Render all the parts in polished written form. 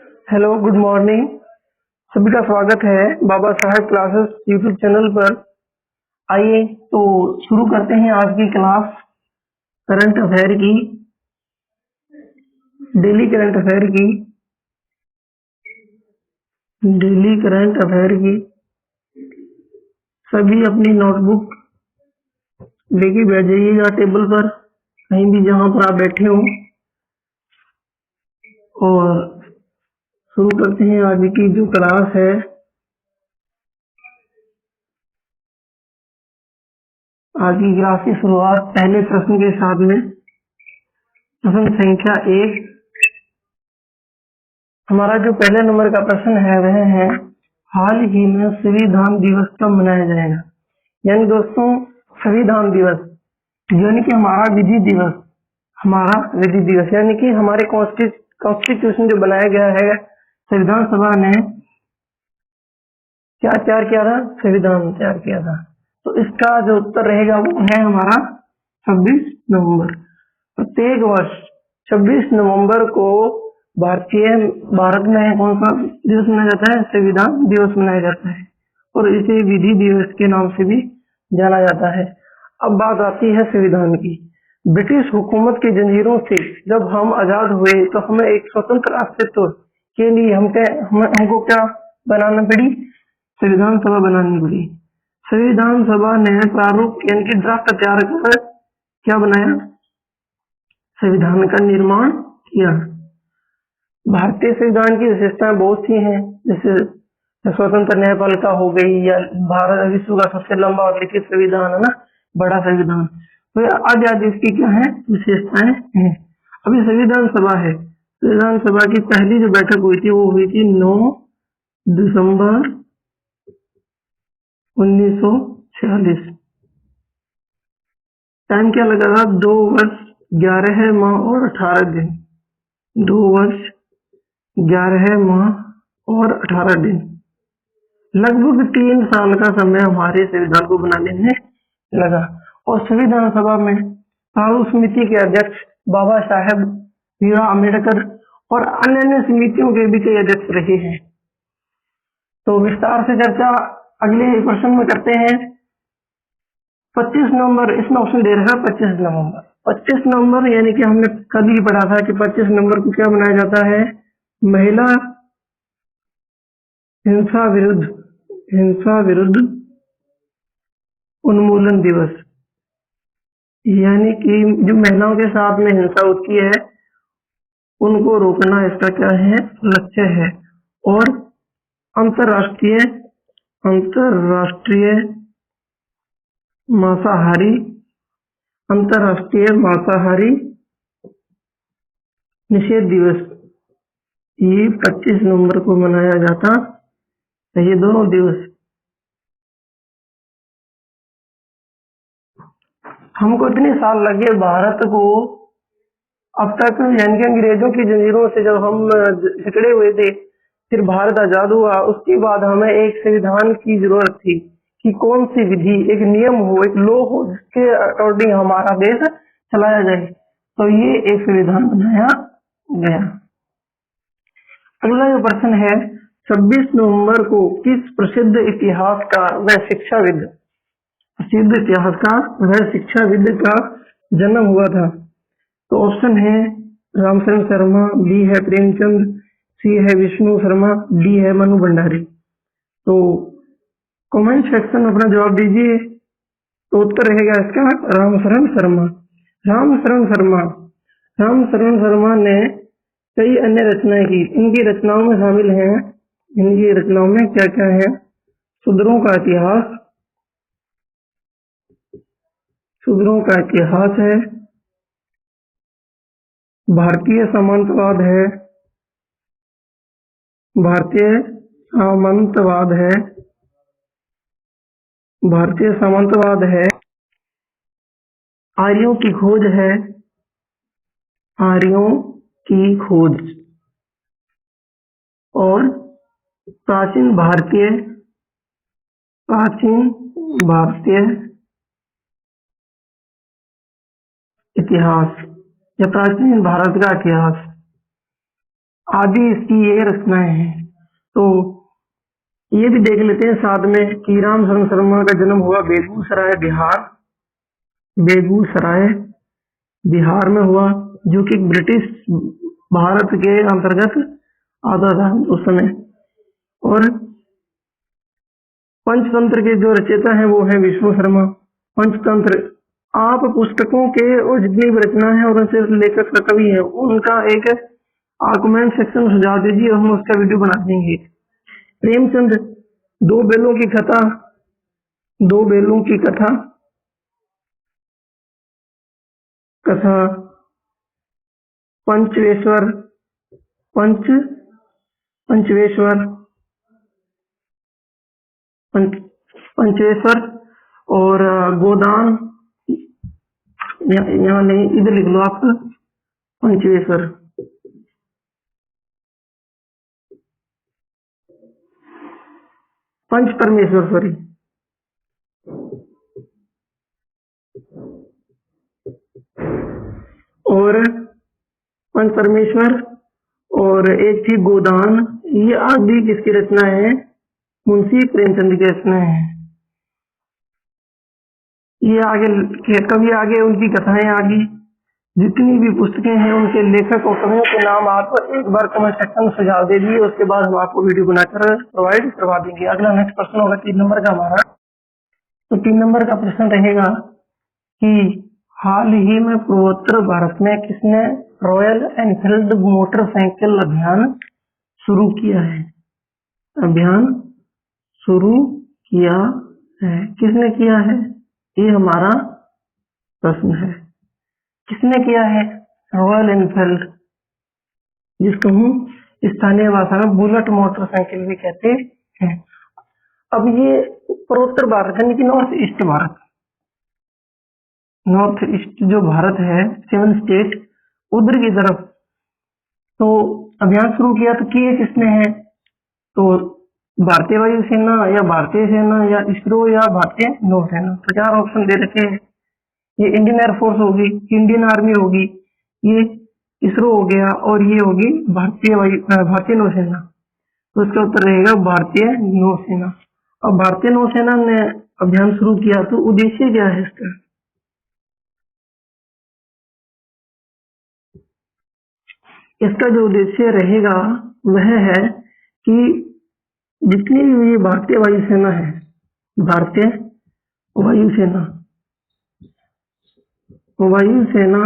Hello, good morning. सभी का स्वागत है Baba Saheb classes YouTube channel पर। आइए तो शुरू करते हैं आज की क्लास करंट अफेयर की, डेली करंट अफेयर की, डेली करंट अफेयर की। सभी अपनी नोटबुक लेके बैठ जाइएगा टेबल पर, कहीं भी जहां पर आप बैठे हो, और शुरू करते हैं आज की जो क्लास है। आज की क्लास की शुरुआत पहले प्रश्न के साथ में। प्रश्न संख्या 1। हमारा जो पहले नंबर का प्रश्न है वह है, हाल ही में संविधान दिवस कब मनाया जाएगा। यानी दोस्तों, संविधान दिवस यानी कि हमारा विधि दिवस यानी कि हमारे कॉन्स्टिट्यूशन जो बनाया गया है, संविधान सभा ने क्या तैयार किया था, संविधान तैयार किया था। तो इसका जो उत्तर रहेगा वो है हमारा 26 नवंबर। प्रत्येक वर्ष 26 नवंबर को भारत में कौन सा दिवस मनाया जाता है, संविधान दिवस मनाया जाता है, और इसे विधि दिवस के नाम से भी जाना जाता है। अब बात आती है संविधान की। ब्रिटिश हुकूमत की जंजीरों से जब हम आजाद हुए तो हमें एक स्वतंत्र अस्तित्व के लिए हमको क्या बनाना पड़ी, संविधान सभा बनानी पड़ी। संविधान सभा ने प्रारूप यानी कि ड्राफ्ट तैयार कर क्या बनाया, संविधान का निर्माण किया। भारतीय संविधान की विशेषताएं बहुत सी हैं, जैसे स्वतंत्र न्यायपालिका हो गई, या भारत विश्व का सबसे लंबा और लिखित संविधान है ना, बड़ा संविधान। तो आगे आगे इसकी क्या है, विशेषताएं हैं। अभी संविधान सभा है, संविधान सभा की पहली जो बैठक हुई थी वो हुई थी 9 दिसंबर 1946। टाइम क्या लगा था, 2 वर्ष 11 माह और 18 दिन। 2 वर्ष 11 माह और 18 दिन, लगभग 3 साल का समय हमारे संविधान को बनाने में लगा। और संविधान सभा में प्रारूप समिति के अध्यक्ष बाबा साहेब भीमराव अम्बेडकर और अन्य समितियों के भी कई अध्यक्ष रहे हैं। तो विस्तार से चर्चा अगले प्रश्न में करते हैं। 25 नवंबर, इसमें ऑप्शन दे रखा है 25 नवंबर। 25 नवंबर यानी कि हमने कल ही पढ़ा था कि 25 नवंबर को क्या मनाया जाता है, महिला हिंसा विरुद्ध उन्मूलन दिवस। यानी कि जो महिलाओं के साथ में हिंसा होती है उनको रोकना इसका क्या है, लक्ष्य है। और अंतरराष्ट्रीय मांसाहारी निषेध दिवस, ये 25 नवंबर को मनाया जाता है। ये दोनों दिवस हमको इतने साल लगे भारत को अब तक, यानी कि अंग्रेजों की जंजीरों से जब हम जकड़े हुए थे, फिर भारत आजाद हुआ, उसके बाद हमें एक संविधान की जरूरत थी कि कौन सी विधि, एक नियम हो, एक लॉ हो जिसके अकॉर्डिंग हमारा देश चलाया जाए। तो ये एक संविधान बनाया गया। अगला जो प्रश्न है, 26 नवंबर को किस प्रसिद्ध इतिहासकार व शिक्षाविद का जन्म हुआ था। तो ऑप्शन है रामचंद्र शर्मा, बी है प्रेमचंद, सी है विष्णु शर्मा, डी है मनु भंडारी। तो कमेंट सेक्शन में अपना जवाब दीजिए। तो उत्तर रहेगा इसका रामशरण शर्मा। रामशरण शर्मा ने कई अन्य रचनाएं की। इनकी रचनाओं में शामिल हैं, इनकी रचनाओं में क्या क्या है, शूद्रों का इतिहास है, भारतीय सामंतवाद है, आर्यों की खोज और प्राचीन भारतीय इतिहास या प्राचीन भारत का इतिहास। आदि इसकी ये रचनाएं हैं। तो ये भी देख लेते हैं साथ में कि राम शरण शर्मा का जन्म हुआ बेगूसराय बिहार, बेगूसराय बिहार में हुआ, जो कि ब्रिटिश भारत के अंतर्गत आता था उस समय। और पंचतंत्र के जो रचयिता हैं वो है विष्णु शर्मा। पंचतंत्र आप पुस्तकों के और जितनी भी रचना है और उनसे लेखक का कवि है उनका एक कमेंट सेक्शन में सुझाव दीजिए और हम उसका वीडियो बना देंगे। प्रेमचंद दो बेलों की कथा, दो बेलों की कथा, कथा पंचवेश्वर, पंच पंचवेश्वर, पंचवेश्वर और गोदान, यहाँ नहीं इधर लिख लो आप, पंचवेश्वर, पंच परमेश्वर सॉरी, और पंच परमेश्वर और एक थी गोदान। ये आदि किसकी रचना है? मुंशी प्रेमचंद की रचना है। ये आगे कभी आगे उनकी कथाएं आगे जितनी भी पुस्तकें हैं उनके लेखक और कवियों के नाम आप एक बार कमेंट सेक्शन में सुझाव दे दिए, उसके बाद हम आपको वीडियो बनाकर प्रोवाइड करवा देंगे। अगला नेक्स्ट प्रश्न होगा 3 नंबर का हमारा। तो 3 नंबर का प्रश्न रहेगा कि हाल ही में पूर्वोत्तर भारत में किसने रॉयल एनफील्ड मोटरसाइकिल अभियान शुरू किया है? अभियान शुरू किया है, किसने किया है? ये हमारा प्रश्न है। किसने किया है? रॉयल एनफील्ड, जिसको हम स्थानीय भाषा में बुलेट मोटरसाइकिल भी कहते हैं। अब ये पूर्वोत्तर भारत यानी कि north east Bharat, north east जो भारत है 7 स्टेट उधर की तरफ तो अभियान शुरू किया। तो किए किसने है? तो भारतीय वायुसेना या भारतीय सेना या इसरो या भारतीय नौसेना। तो 4 ऑप्शन दे रखे हैं। ये इंडियन एयरफोर्स होगी, इंडियन आर्मी होगी, ये इसरो हो गया और ये होगी भारतीय नौसेना। तो इसका उत्तर रहेगा भारतीय नौसेना। अब भारतीय नौसेना ने अभियान शुरू किया तो उद्देश्य क्या है इसका? इसका जो उद्देश्य रहेगा वह है कि जितनी भी भारतीय वायुसेना है, भारतीय वायुसेना, वायुसेना,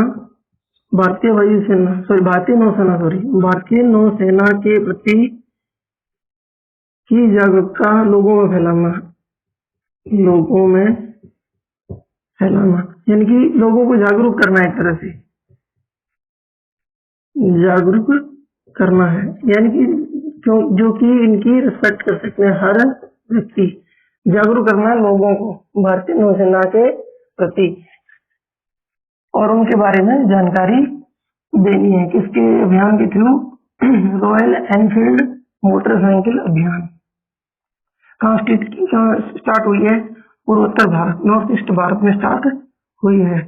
भारतीय वायुसेना सॉरी भारतीय नौसेना सॉरी भारतीय नौसेना के प्रति की जागरूकता लोगों में फैलाना, लोगों में फैलाना यानी कि लोगों को जागरूक करना, एक तरह से जागरूक करना है, यानी कि जो कि इनकी रिस्पेक्ट कर सकते हैं हर व्यक्ति, जागरूक करना है लोगों को भारतीय नौसेना के प्रति और उनके बारे में जानकारी देनी है। किसके अभियान के थ्रू? रॉयल एनफील्ड मोटरसाइकिल अभियान। कहाँ स्टार्ट हुई है? पूर्वोत्तर भारत, नॉर्थ ईस्ट भारत में स्टार्ट हुई है।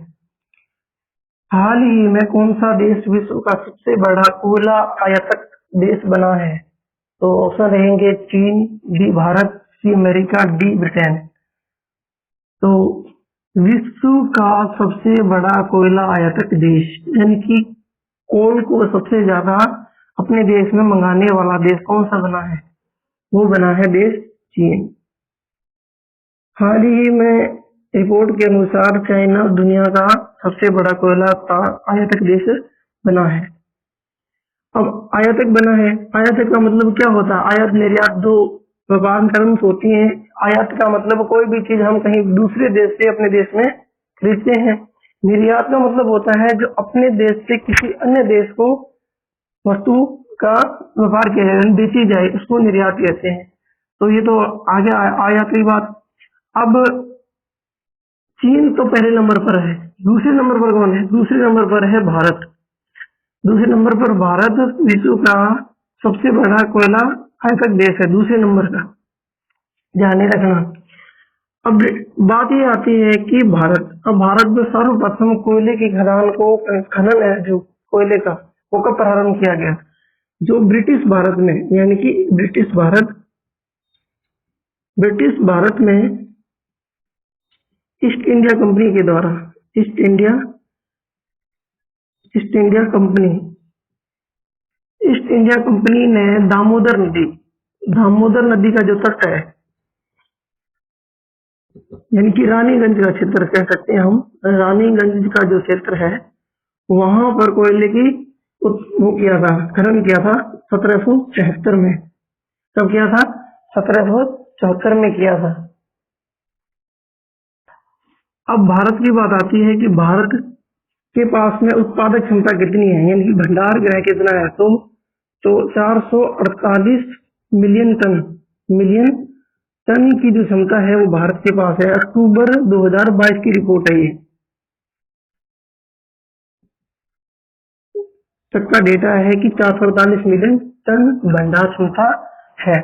हाल ही में कौन सा देश विश्व का सबसे बड़ा कोयला आयातक देश बना है? तो ऑप्शन रहेंगे चीन, D Bharat, C America, D Britain. तो विश्व का सबसे बड़ा कोयला आयातक देश यानी कि कोल को सबसे ज्यादा अपने देश में मंगाने वाला देश कौन सा बना है? वो बना है देश चीन। हाल ही में रिपोर्ट के अनुसार चाइना दुनिया का सबसे बड़ा कोयला आयातक देश बना है। अब आयातक बना है, आयातक का मतलब क्या होता है? आयात निर्यात दो व्यापार टर्म्स होती हैं। आयात का मतलब कोई भी चीज हम कहीं दूसरे देश से अपने देश में खरीदते हैं। निर्यात का मतलब होता है जो अपने देश से किसी अन्य देश को वस्तु का व्यापार किया जाए, बेची जाए, उसको निर्यात कहते हैं। तो ये तो आगे आयात की बात। अब चीन तो पहले नंबर पर है, दूसरे नंबर पर कौन है? दूसरे नंबर पर है भारत। दूसरे नंबर पर भारत विश्व का सबसे बड़ा कोयला आयातक देश है, दूसरे नंबर का, ध्यान रखना। अब बात ये आती है कि अब भारत में सर्वप्रथम कोयले की खदान को खनन है जो कोयले का वो कब प्रारंभ किया गया? जो ब्रिटिश भारत में, यानी कि ब्रिटिश भारत में ईस्ट इंडिया कंपनी के द्वारा, east India company, east India company ने दामोदर नदी का जो तट है, यानी कि रानीगंज का क्षेत्र कह सकते हैं हम, रानीगंज का जो क्षेत्र है वहां पर कोयले की वो किया था, खनन किया था 1774 में। कब किया था? 1774 में किया था। अब भारत की बात आती है कि भारत के पास में उत्पादक क्षमता कितनी है, यानी कि भंडार गृह कितना है, तो 448 मिलियन टन की जो क्षमता है वो भारत के पास है। अक्टूबर 2022 की रिपोर्ट है, ये तक का डेटा है कि 448 मिलियन टन भंडार क्षमता है।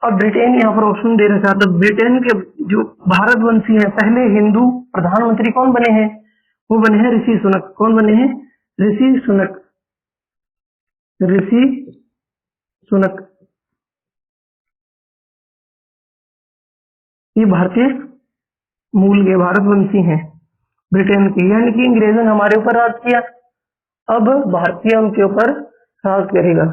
अब ब्रिटेन यहाँ पर ऑप्शन दे रखा था। ब्रिटेन के जो भारतवंशी हैं, पहले हिंदू प्रधानमंत्री कौन बने हैं? वो बने हैं ऋषि सुनक। कौन बने हैं? ऋषि सुनक। ये भारतीय मूल के भारतवंशी हैं ब्रिटेन के, यानी कि अंग्रेजों ने हमारे ऊपर राज किया, अब भारतीय उनके ऊपर राज करेगा।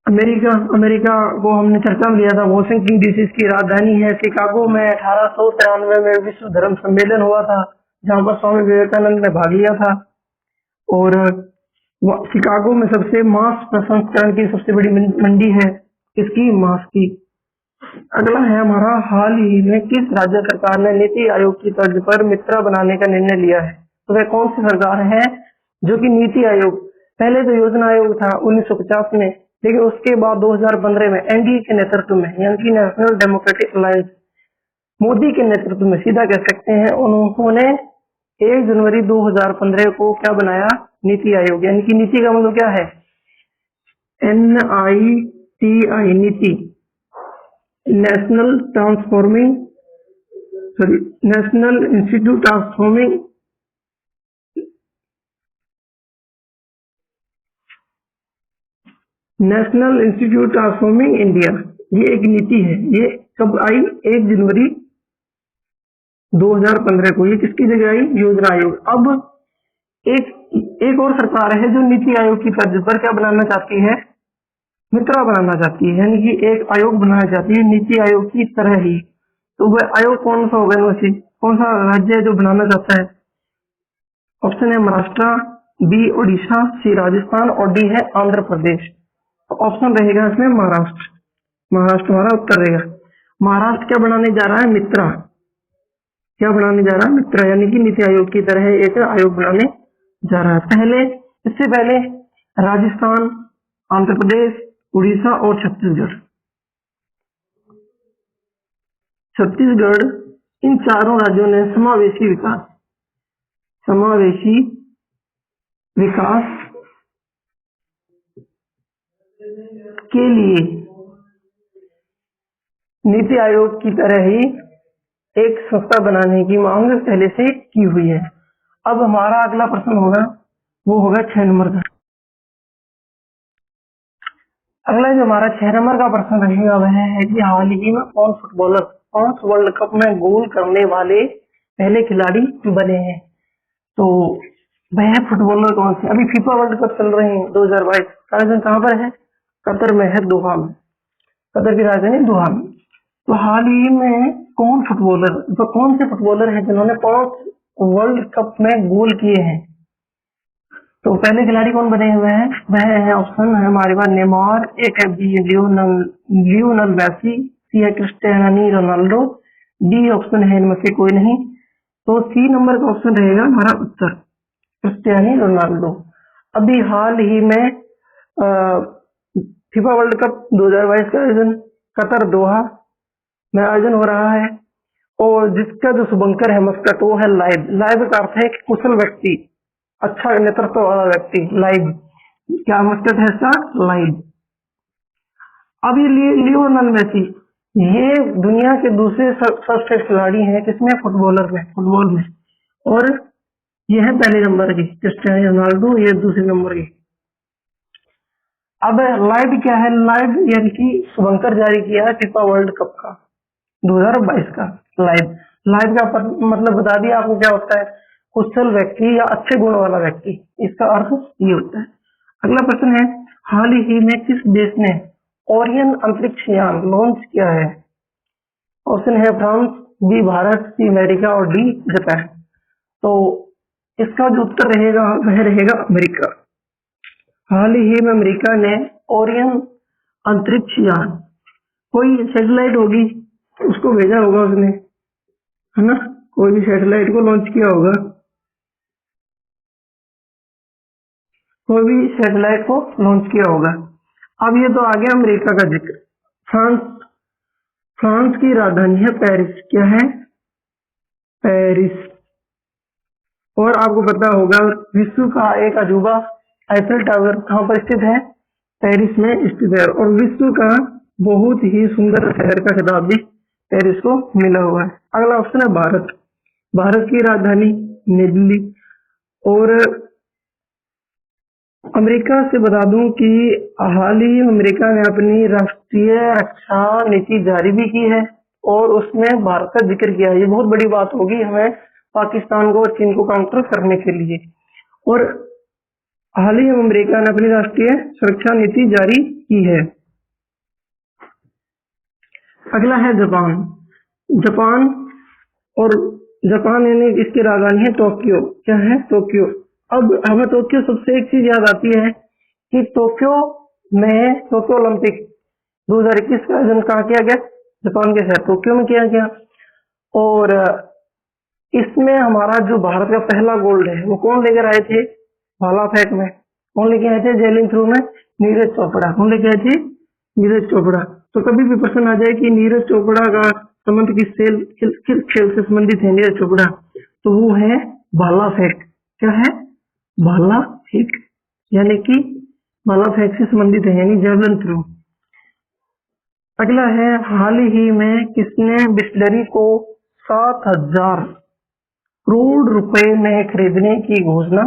अमेरिका को हमने चर्चा में लिया था। वॉशिंगटन डीसी की राजधानी है। शिकागो में 1893 में विश्व धर्म सम्मेलन हुआ था, जहां पर स्वामी विवेकानंद ने भाग लिया था। और शिकागो में सबसे मांस प्रसंस्करण की सबसे बड़ी मंडी है, इसकी मांस की। अगला है हमारा, हाल ही में किस राज्य सरकार ने नीति आयोग की तर्ज पर मित्रा बनाने का निर्णय लिया है? तो वह कौन सी सरकार है जो कि नीति आयोग, पहले तो योजना आयोग था 1950 में, लेकिन उसके बाद 2015 में एनडीए के नेतृत्व में, यानी कि नेशनल डेमोक्रेटिक अलायंस, मोदी के नेतृत्व में सीधा कह सकते हैं, उन्होंने 1 जनवरी 2015 को क्या बनाया? नीति आयोग। यानी कि नीति का मतलब क्या है? NITI, नीति, नेशनल इंस्टीट्यूट ट्रांसफॉर्मिंग इंडिया, ये एक नीति है। ये कब आई? 1 जनवरी 2015 को। ये किसकी जगह आई? योजना आयोग। अब एक और सरकार है जो नीति आयोग की तर्ज पर क्या बनाना चाहती है? मित्रा बनाना चाहती है, यानी कि एक आयोग बनाना चाहती है नीति आयोग की तरह ही। तो वह आयोग कौन सा होगा? इनमें कौन सा राज्य है जो बनाना चाहता है? ऑप्शन है महाराष्ट्र, बी उड़ीसा, सी राजस्थान और डी है आंध्र प्रदेश। तो ऑप्शन रहेगा इसमें महाराष्ट्र हमारा उत्तर रहेगा। महाराष्ट्र क्या बनाने जा रहा है? मित्रा। क्या बनाने जा रहा है? मित्रा, यानी कि नीति आयोग की तरह एक आयोग बनाने जा रहा है। इससे पहले राजस्थान, आंध्र प्रदेश, उड़ीसा और छत्तीसगढ़, इन चारों राज्यों ने समावेशी विकास के लिए नीति आयोग की तरह ही एक संस्था बनाने की मांग पहले से की हुई है। अब हमारा अगला प्रश्न होगा, वो होगा 6 नंबर का। अगला जो हमारा 6 नंबर का प्रश्न रहेगा वह है कि हाल ही में कौन वर्ल्ड कप में गोल करने वाले पहले खिलाड़ी बने हैं? तो वह फुटबॉलर कौन से? अभी फीफा वर्ल्ड कप चल रहे हैं 2022 का आयोजन कहाँ पर है? कतर में है, दोहा में। कतर की राजधानी दोहा में। तो हाल ही में कौन से फुटबॉलर हैं जिन्होंने 5 वर्ल्ड कप में गोल किए हैं? तो पहले खिलाड़ी कौन बने हुए हैं? वह है, ऑप्शन है हमारे पास नेमार, एक है लियोनल मेसी, सी है क्रिस्टियानो रोनाल्डो, डी ऑप्शन है इनमें से कोई नहीं। तो सी नंबर का ऑप्शन रहेगा हमारा उत्तर, क्रिस्टियानो रोनाल्डो। अभी हाल ही में फीफा वर्ल्ड कप 2022 का आयोजन कतर दोहा में आयोजन हो रहा है, और जिसका जो शुभंकर है मस्कट, वो है लाइव का अर्थ है कुशल व्यक्ति, अच्छा नेतृत्व वाला व्यक्ति। लाइव क्या मस्कट है इसका? लाइव। अब ये लियोनेल मेसी, ये दुनिया के दूसरे सर्वश्रेष्ठ खिलाड़ी हैं किसमें? फुटबॉल में। और ये है पहले नंबर की क्रिस्टियानो रोनाल्डो, ये दूसरे नंबर की। अब लाइव क्या है, लाइव यानी कि शुभंकर जारी किया है फीफा वर्ल्ड कप का 2022 का लाइव। लाइव का मतलब बता दिया आपको क्या होता है, कुशल व्यक्ति या अच्छे गुण वाला व्यक्ति, इसका अर्थ ये होता है। अगला प्रश्न है, हाल ही में किस देश ने ओरियन अंतरिक्ष यान लॉन्च किया है? ऑप्शन है France, B Bharat, C America और डी जापान। तो इसका जो उत्तर रहेगा वह रहेगा अमेरिका। हाल ही में अमेरिका ने ओरियन अंतरिक्ष यान, कोई सैटेलाइट होगी उसको भेजा होगा उसने, है ना, कोई भी सैटेलाइट को लॉन्च किया होगा, कोई भी सैटेलाइट को लॉन्च किया होगा। अब ये तो आ गया अमेरिका का जिक्र। फ्रांस, फ्रांस की राजधानी है पेरिस। क्या है? पेरिस। और आपको पता होगा विश्व का एक अजूबा आईफिल टावर कहाँ पर स्थित है? पेरिस में स्थित है। और विश्व का बहुत ही सुंदर शहर का खिताब भी पेरिस को मिला हुआ है। अगला ऑप्शन है भारत। भारत की राजधानी नई दिल्ली। और अमेरिका से बता दूं कि हाल ही अमेरिका ने अपनी राष्ट्रीय रक्षा नीति जारी भी की है और उसमें भारत का जिक्र किया है। ये बहुत बड़ी बात होगी हमें पाकिस्तान को और चीन को काउंटर करने के लिए। और हाल ही में अमेरिका ने अपनी राष्ट्रीय सुरक्षा नीति जारी की है। अगला है जापान। जापान, और जापान यानी इसकी राजधानी है टोक्यो। क्या है? टोक्यो। अब हमें टोक्यो सबसे एक चीज याद आती है कि टोक्यो में टोक्यो ओलंपिक 2021 का आयोजन कहाँ किया गया? जापान के शहर टोक्यो में किया गया। और इसमें हमारा जो भारत का पहला गोल्ड है वो कौन लेकर आए थे? भाला फेंक में कौन लेके आए थे? जेवलिन थ्रो में नीरज चोपड़ा। कौन लेके आए थे? नीरज चोपड़ा। तो कभी भी प्रश्न आ जाए कि नीरज चोपड़ा का संबंध किस खेल से संबंधित है नीरज चोपड़ा, तो वो है भाला फेंक। क्या है? भाला फेंक, यानी कि भाला फेंक से संबंधित है, यानी जेवलिन थ्रो। अगला है, हाल ही में किसने बिस्लरी को 7,000 करोड़ रुपए में खरीदने की घोषणा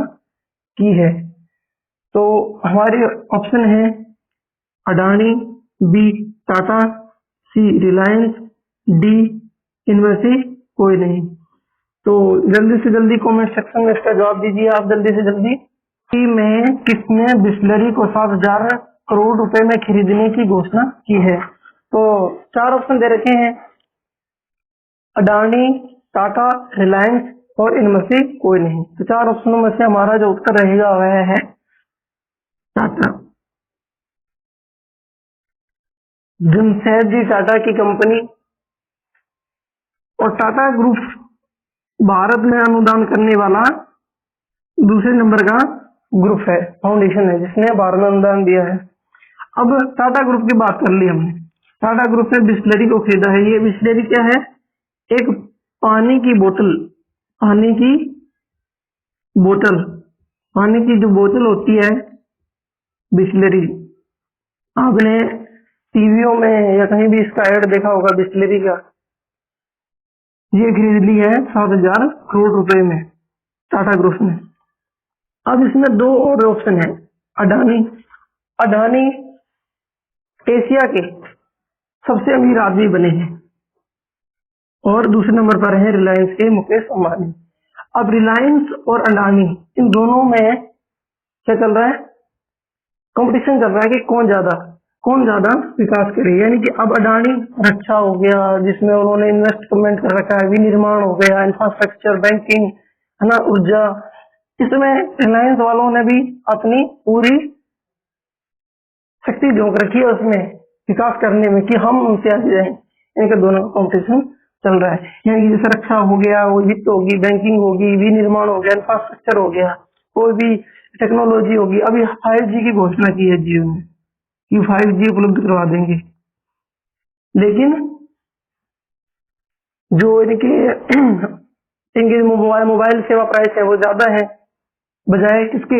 की है? तो हमारे ऑप्शन है अडानी, बी टाटा, सी रिलायंस, डी इनमें से कोई नहीं। तो जल्दी से जल्दी कमेंट सेक्शन में इसका जवाब दीजिए आप, जल्दी से जल्दी कि में किसने बिस्लरी को 7,000 करोड़ रुपए में खरीदने की घोषणा की है? तो 4 ऑप्शन दे रखे हैं, अडानी, टाटा, रिलायंस और इनमें से कोई नहीं। तो 4 ऑप्शनों में से हमारा जो उत्तर रहेगा वह है टाटा। जमशेदजी टाटा की कंपनी और टाटा ग्रुप भारत में अनुदान करने वाला दूसरे नंबर का ग्रुप है, फाउंडेशन है जिसने भारत में अनुदान दिया है। अब टाटा ग्रुप की बात कर ली हमने। टाटा ग्रुप ने बिस्लरी को खरीदा है। ये बिस्लरी क्या है? एक पानी की बोतल, पानी की बोतल, पानी की जो बोतल होती है बिस्लरी, आपने टीवियों में या कहीं भी इसका ऐड देखा होगा बिस्लरी का। ये खरीद ली है 7,000 करोड़ रुपए में टाटा ग्रुप ने। अब इसमें 2 और ऑप्शन है, अडानी। अडानी एशिया के सबसे अमीर आदमी बने हैं और दूसरे नंबर पर है रिलायंस के मुकेश अंबानी। अब रिलायंस और अडानी इन दोनों में क्या चल रहा है? कंपटीशन चल रहा है कि कौन ज्यादा विकास करे। यानी कि अब अडानी रक्षा हो गया जिसमें उन्होंने इन्वेस्टमेंट कर रखा है, विनिर्माण हो गया, इंफ्रास्ट्रक्चर, बैंकिंग, है ना, ऊर्जा। इसमें रिलायंस वालों ने भी अपनी पूरी शक्ति झोंक रखी है उसमें विकास करने में कि हम उनसे आगे जाएं। इनका दोनों का कॉम्पिटिशन चल रहा है। यानी कि जैसे रक्षा हो गया, वो वित्त होगी, बैंकिंग होगी, विनिर्माण हो गया, इंफ्रास्ट्रक्चर हो गया, कोई भी टेक्नोलॉजी होगी। अभी 5G की घोषणा की है जियो ने कि 5G उपलब्ध करवा देंगे। लेकिन जो इनके मोबाइल सेवा प्राइस है वो ज्यादा है बजाय किसके?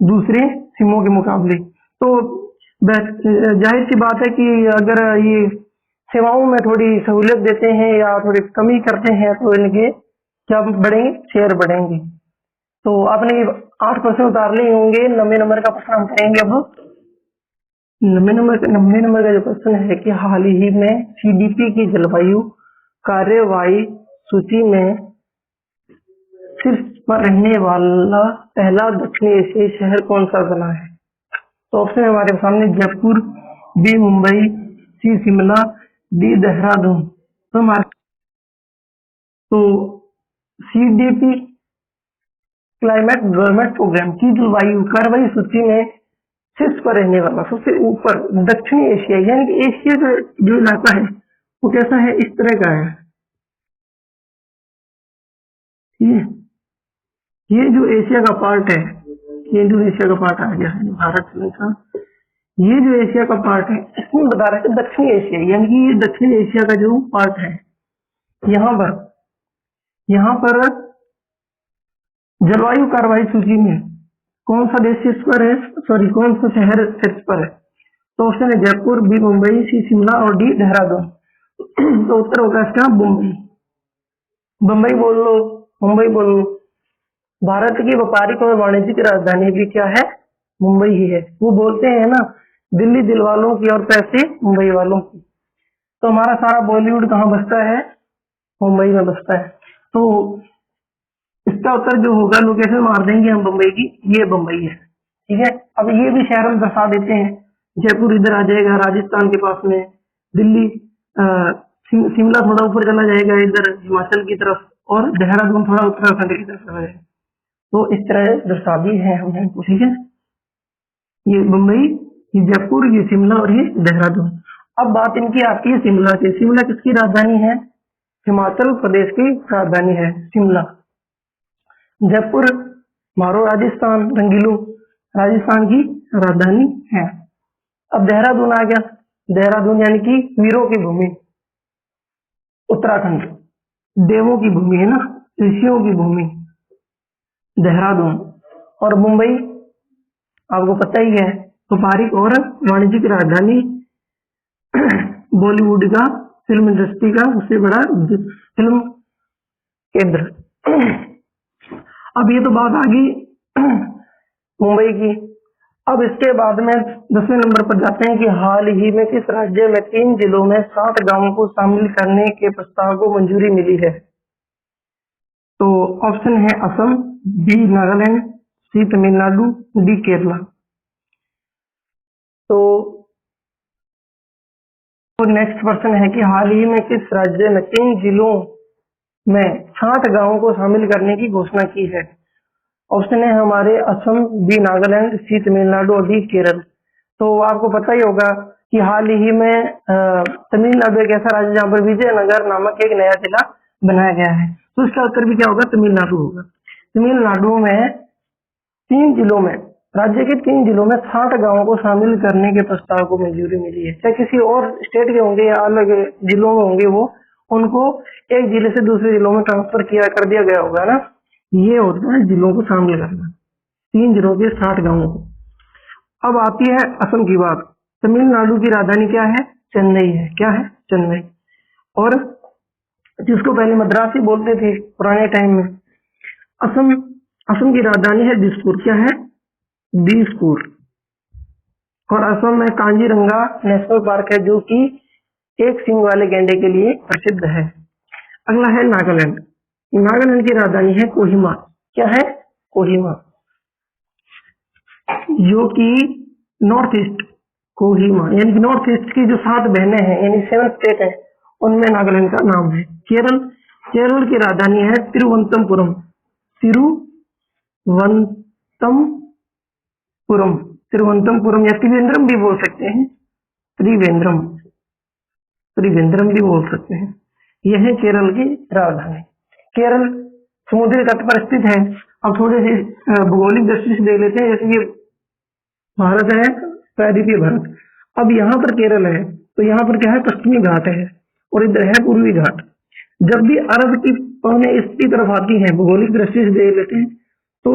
दूसरे सिमों के मुकाबले। तो जाहिर सी बात है कि अगर ये सेवाओं में थोड़ी सहूलियत देते हैं या थोड़ी कमी करते हैं तो इनके क्या बढ़ेंगे? शेयर बढ़ेंगे। तो आपने 8 प्रश्न उतार लिए होंगे। 90 नंबर का प्रश्न हम करेंगे अब। 90 नंबर का जो क्वेश्चन है कि हाल ही में सीडीपी की जलवायु कार्यवाही सूची में शीर्ष पर रहने वाला पहला दक्षिण एशियाई शहर कौन सा बना है? तो ऑप्शन है हमारे सामने जयपुर, बी मुंबई, सी शिमला, डी देहरादून। तो हमारे सीडीपी क्लाइमेट गवर्नमेंट प्रोग्राम की जलवायु कार्रवाई सूची में शीर्ष पर रहने वाला सबसे ऊपर दक्षिणी एशिया यानी कि एशिया का जो इलाका है वो कैसा है, इस तरह का है। ठीक है, ये जो एशिया का पार्ट है, ये इंडोनेशिया का पार्ट आ गया है, भारत का ये जो एशिया का पार्ट है इसमें बता रहा है दक्षिणी एशिया यानी कि ये दक्षिण एशिया का जो पार्ट है यहाँ पर जलवायु कार्रवाई सूची में कौन सा देश शीर्ष पर है, सॉरी कौन सा शहर शीर्ष पर है? तो ऑप्शन है जयपुर, बी मुंबई, सी शिमला और डी देहरादून। तो उत्तर होगा इसका मुंबई। मुंबई बोल लो, मुंबई बोल लो। भारत की व्यापारिक और वाणिज्यिक राजधानी भी क्या है? मुंबई ही है। वो बोलते हैं ना, दिल्ली दिल वालों की और पैसे मुंबई वालों की। तो हमारा सारा बॉलीवुड कहाँ बसता है? मुंबई में बसता है। तो इसका उत्तर जो होगा लोकेशन मार देंगे हम मुंबई की, ये मुंबई है। ठीक है, अब ये भी शहर हम दर्शा देते हैं। जयपुर इधर आ जाएगा राजस्थान के पास में, दिल्ली शिमला थोड़ा ऊपर चला जाएगा इधर हिमाचल की तरफ, और देहरादून थोड़ा उत्तराखंड की तरफ चला जाएगा। तो इस तरह दर्शा दी है हमने। ठीक है, ये मुंबई, ये जयपुर, ये शिमला और ये देहरादून। अब बात इनकी आती है शिमला की। शिमला किसकी राजधानी है? हिमाचल प्रदेश की राजधानी है शिमला। जयपुर मारो राजस्थान, रंगीलो राजस्थान की राजधानी है। अब देहरादून आ गया। देहरादून यानी कि वीरों की भूमि, उत्तराखंड, देवों की भूमि है ना, ऋषियों की भूमि देहरादून। और मुंबई आपको पता ही है, व्यापारिक और वाणिज्यिक राजधानी, बॉलीवुड का, फिल्म इंडस्ट्री का सबसे बड़ा फिल्म केंद्र। अब ये तो बात आ गई मुंबई की। अब इसके बाद में 10वें नंबर पर जाते हैं कि हाल ही में किस राज्य में 3 जिलों में 60 गांवों को शामिल करने के प्रस्ताव को मंजूरी मिली है? तो ऑप्शन है असम, बी नागालैंड, सी तमिलनाडु, डी केरला। तो नेक्स्ट क्वेश्चन है कि हाल ही में किस राज्य में 3 जिलों में 60 गांवों को शामिल करने की घोषणा की है? ऑप्शन है हमारे असम, बी नागालैंड, सी तमिलनाडु और डी केरल। तो आपको पता ही होगा कि हाल ही में तमिलनाडु एक ऐसा राज्य जहाँ पर विजयनगर नामक एक नया जिला बनाया गया है। तो इसका उत्तर भी क्या होगा? तमिलनाडु होगा। तमिलनाडु में 3 जिलों में, राज्य के 3 जिलों में 60 गांवों को शामिल करने के प्रस्ताव को मंजूरी मिली है। चाहे किसी और स्टेट के होंगे या अलग जिलों में होंगे, वो उनको एक जिले से दूसरे जिलों में ट्रांसफर कर दिया गया होगा ना। ये होता है जिलों को शामिल करना, 3 जिलों के 60 गांवों को। अब आती है असम की बात। तमिलनाडु की राजधानी क्या है? चेन्नई है। क्या है? चेन्नई। और जिसको पहले मद्रास ही बोलते थे पुराने टाइम में। असम की राजधानी है दिसपुर। क्या है? दिसपुर। और असम में कांजीरंगा नेशनल पार्क है जो कि एक सींग वाले गैंडे के लिए प्रसिद्ध है। अगला है नागालैंड। नागालैंड की राजधानी है कोहिमा। क्या है? कोहिमा, जो कि नॉर्थ ईस्ट, कोहिमा यानी कि नॉर्थ ईस्ट की जो 7 बहनें हैं यानी 7 स्टेट है, उनमें नागालैंड का नाम है। केरल की राजधानी है तिरुवनंतपुरम। तिरुवनंतपुरम या त्रिवेंद्रम भी बोल सकते हैं। त्रिवेंद्रम भी बोल सकते हैं। यह है केरल की राजधानी। केरल समुद्री तट पर स्थित है। अब थोड़े से भौगोलिक दृष्टि से देख लेते हैं। जैसे ये भारत है, प्रायद्वीपीय भारत। अब यहाँ पर केरल है, तो यहाँ पर क्या है? पश्चिमी घाट है और इधर है पूर्वी घाट। जब भी अरब की पवनें इसकी तरफ आती हैं, भौगोलिक दृष्टि से देख लेते हैं, तो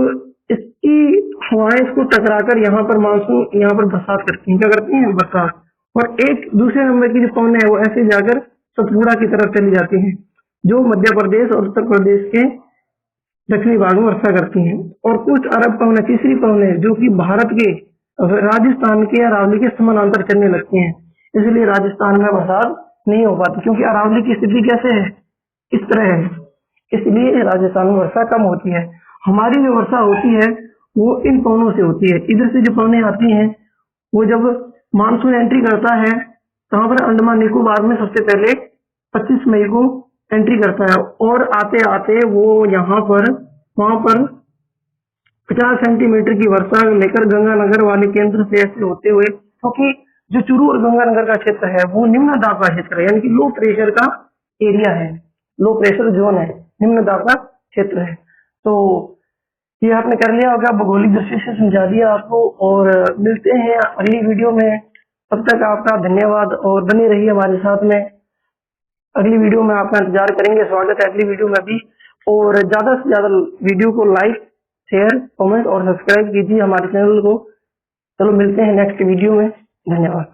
इसकी हवाएं इसको टकराकर यहाँ पर मानसून, यहाँ पर बरसात करती हैं। क्या करती हैं? बरसात। और एक दूसरे नंबर की जो पवनें है वो ऐसे जाकर सतपुड़ा की तरफ चली जाती हैं, जो मध्य प्रदेश और उत्तर प्रदेश के दक्षिणी भाग में वर्षा करती हैं। और कुछ अरब पवनें, तीसरी पवनें, जो कि भारत के राजस्थान के अरावली के समानांतर चलने लगती हैं, इसलिए राजस्थान में बरसात नहीं हो पाती, क्योंकि अरावली की स्थिति कैसे है, इस तरह है, इसलिए राजस्थान में वर्षा कम होती है। हमारी जो वर्षा होती है वो इन पवनों से होती है। इधर से जो पवनें आती हैं वो जब मानसून एंट्री करता है तो वहां पर अंडमान निकोबार में सबसे पहले 25 मई को एंट्री करता है, और आते आते वो यहाँ पर वहां पर 50 सेंटीमीटर की वर्षा लेकर गंगानगर वाले केंद्र से ऐसे होते हुए, क्योंकि जो चूरू और गंगानगर का क्षेत्र है वो निम्न दाब का क्षेत्र है, यानी कि लो प्रेशर का एरिया है, लो प्रेशर जोन है, निम्न दाब का क्षेत्र है। तो ये आपने कर लिया होगा, भौगोलिक दृष्टि से समझा दिया आपको, और मिलते हैं अगली वीडियो में। तब तक आपका धन्यवाद और बने रहिए हमारे साथ में। अगली वीडियो में आपका इंतजार करेंगे, स्वागत है अगली वीडियो में भी। और ज्यादा से ज्यादा वीडियो को लाइक, शेयर, कमेंट और सब्सक्राइब कीजिए हमारे चैनल को। चलो मिलते हैं नेक्स्ट वीडियो में, धन्यवाद।